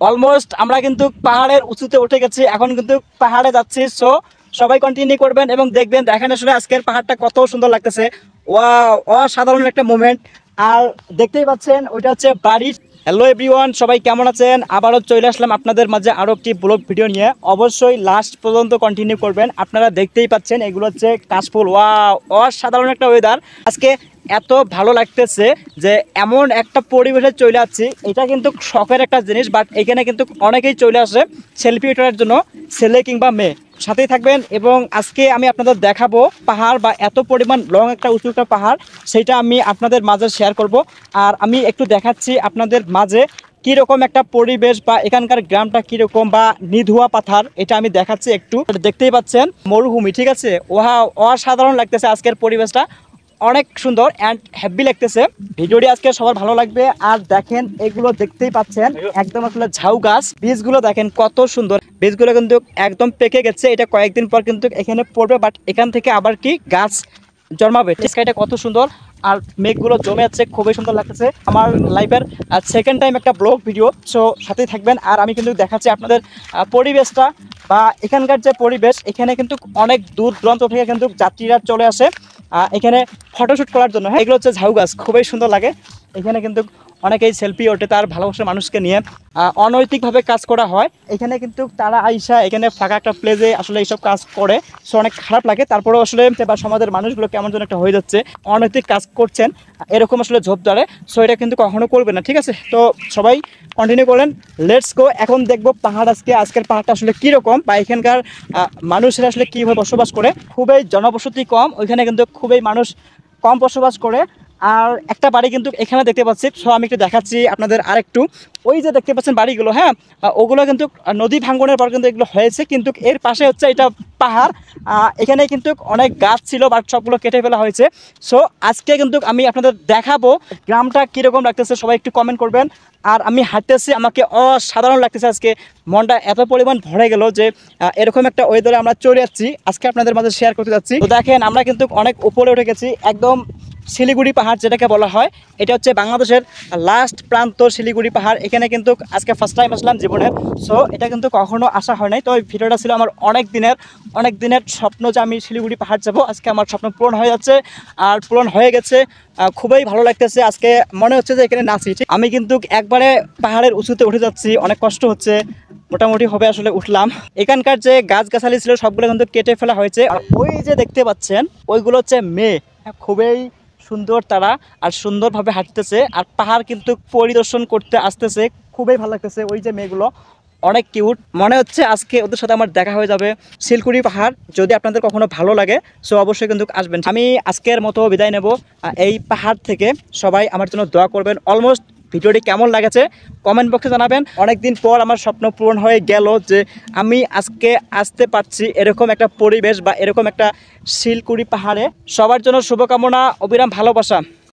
Almost আমরা কিন্তু পাহাড়ের উঁচুতে উঠে গেছি, এখন কিন্তু পাহাড়ে যাচ্ছি। সো সবাই কন্টিনিউ করবেন এবং দেখবেন, দেখেন আসলে আজকের পাহাড়টা কত সুন্দর লাগতেছে। ওয়াও, অসাধারণ একটা মোমেন্ট। আর দেখতেই পাচ্ছেন ওইটা হচ্ছে বাড়ি। হ্যালো এভরিওয়ান, সবাই কেমন আছেন? আবারও চলে আসলাম আপনাদের মাঝে আরও একটি ব্লগ ভিডিও নিয়ে। অবশ্যই লাস্ট পর্যন্ত কন্টিনিউ করবেন। আপনারা দেখতেই পাচ্ছেন এগুলো হচ্ছে কাশফুল। ওয়াও, অসাধারণ একটা ওয়েদার আজকে। এত ভালো লাগতেছে যে এমন একটা পরিবেশে চলে আসছি। এটা কিন্তু শখের একটা জিনিস, বাট এখানে কিন্তু অনেকেই চলে আসে সেলফি ওঠার জন্য, ছেলে কিংবা মেয়ে। সাথেই থাকবেন এবং আজকে আমি আপনাদের দেখাবো পাহাড়, বা এত পরিমাণ লং একটা উঁচু একটা পাহাড়, সেটা আমি আপনাদের মাঝে শেয়ার করব। আর আমি একটু দেখাচ্ছি আপনাদের মাঝে কীরকম একটা পরিবেশ, বা এখানকার গ্রামটা কীরকম, বা নিধুয়া পাথার, এটা আমি দেখাচ্ছি। একটু দেখতেই পাচ্ছেন মরুভূমি, ঠিক আছে। ওহা, অসাধারণ লাগতেছে আজকের পরিবেশটা, অনেক সুন্দর অ্যান্ড হ্যাপি লাগতেছে। ভিডিওটি আজকে সবার ভালো লাগবে। আর দেখেন এগুলো দেখতেই পাচ্ছেন একদম আসলে ঝাউ গাছ। বীজগুলো দেখেন কত সুন্দর, বীজগুলো কিন্তু একদম পেকে গেছে। এটা কয়েকদিন পর কিন্তু এখানে পড়বে, বাট এখান থেকে আবার কি গাছ জন্মাবে। এটা কত সুন্দর, আর মেঘগুলো জমে যাচ্ছে, খুবই সুন্দর লাগতেছে। আমার লাইফের সেকেন্ড টাইম একটা ব্লগ ভিডিও, সো সাথেই থাকবেন। আর আমি কিন্তু দেখাচ্ছি আপনাদের পরিবেশটা, বা এখানকার যে পরিবেশ, এখানে কিন্তু অনেক দূর দূরান্ত থেকে কিন্তু যাত্রীরা চলে আসে এখানে ফটোশ্যুট করার জন্য। হ্যাঁ, এগুলো হচ্ছে ঝাউ গাছ, খুবই সুন্দর লাগে। এখানে কিন্তু অনেকেই সেলফি ওঠে তার ভালোবাসার মানুষকে নিয়ে। অনৈতিকভাবে কাজ করা হয় এখানে, কিন্তু তারা আইসা এখানে ফাঁকা একটা প্লেসে আসলে এইসব কাজ করে। সো অনেক খারাপ লাগে। তারপরেও আসলে বা সমাজের মানুষগুলো কেমন যেন একটা হয়ে যাচ্ছে, অনৈতিক কাজ করছেন এরকম আসলে ঝোপ ধরে। সো এটা কিন্তু কখনো করবে না, ঠিক আছে। তো সবাই কন্টিনিউ করেন, লেটস গো। এখন দেখবো পাহাড়, আজকের পাহাড়টা আসলে কীরকম, বা এখানকার মানুষেরা আসলে কীভাবে বসবাস করে। খুবই জনবসতি কম ওইখানে, কিন্তু খুবই মানুষ কম বসবাস করে। আর একটা বাড়ি কিন্তু এখানে দেখতে পাচ্ছি। সো আমি একটু দেখাচ্ছি আপনাদের আরেকটু। ওই যে দেখতে পাচ্ছেন বাড়িগুলো, হ্যাঁ, ওগুলো কিন্তু নদী ভাঙ্গনের পর কিন্তু এগুলো হয়েছে, কিন্তু এর পাশে হচ্ছে এটা পাহাড়। এখানে কিন্তু অনেক গাছ ছিল, বাট সবগুলো কেটে ফেলা হয়েছে। সো আজকে কিন্তু আমি আপনাদের দেখাবো গ্রামটা কীরকম লাগতেছে। সবাই একটু কমেন্ট করবেন। আর আমি হাঁটতেছি, আমাকে অসাধারণ লাগতেছে আজকে। মনটা এত পরিমাণ ভরে গেল যে এরকম একটা ওয়েদারে আমরা চলে যাচ্ছি, আজকে আপনাদের মাঝে শেয়ার করতে যাচ্ছি। তো দেখেন আমরা কিন্তু অনেক উপরে উঠে গেছি, একদম শিলিগুড়ি পাহাড় যেটাকে বলা হয়। এটা হচ্ছে বাংলাদেশের লাস্ট প্রান্ত শিলিগুড়ি পাহাড়। এখানে কিন্তু আজকে ফার্স্ট টাইম আসলাম জীবনের। সো এটা কিন্তু কখনো আসা হয় নাই। তো এই ভিডিওটা ছিল আমার অনেক দিনের স্বপ্ন যে আমি শিলিগুড়ি পাহাড় যাব। আজকে আমার স্বপ্ন পূরণ হয়ে যাচ্ছে, আর পূরণ হয়ে গেছে। খুবই ভালো লাগতেছে আজকে, মনে হচ্ছে যে এখানে নাচি। আমি কিন্তু একবারে পাহাড়ের উঁচুতে উঠে যাচ্ছি, অনেক কষ্ট হচ্ছে, মোটামুটি হবে আসলে উঠলাম। এখানকার যে গাছগাছালি ছিল সবগুলো কিন্তু কেটে ফেলা হয়েছে। আর ওই যে দেখতে পাচ্ছেন ওইগুলো হচ্ছে মেয়ে, খুবই সুন্দর তারা, আর সুন্দরভাবে হাঁটতেছে। আর পাহাড় কিন্তু পরিদর্শন করতে আসতেছে, খুবই ভালো লাগতেছে। ওই যে মেয়েগুলো অনেক কিউট, মনে হচ্ছে আজকে ওদের সাথে আমার দেখা হয়ে যাবে। শিলকুড়ি পাহাড় যদি আপনাদের কখনো ভালো লাগে, সো অবশ্যই কিন্তু আসবেন। আমি আজকের মতো বিদায় নেব এই পাহাড় থেকে। সবাই আমার জন্য দোয়া করবেন। অলমোস্ট ভিডিওটি কেমন লাগেছে কমেন্ট বক্সে জানাবেন। অনেকদিন পর আমার স্বপ্ন পূরণ হয়ে গেল যে আমি আজকে আসতে পারছি এরকম একটা পরিবেশ, বা এরকম একটা শিলকুড়ি পাহাড়ে। সবার জন্য শুভকামনা, অবিরাম ভালোবাসা।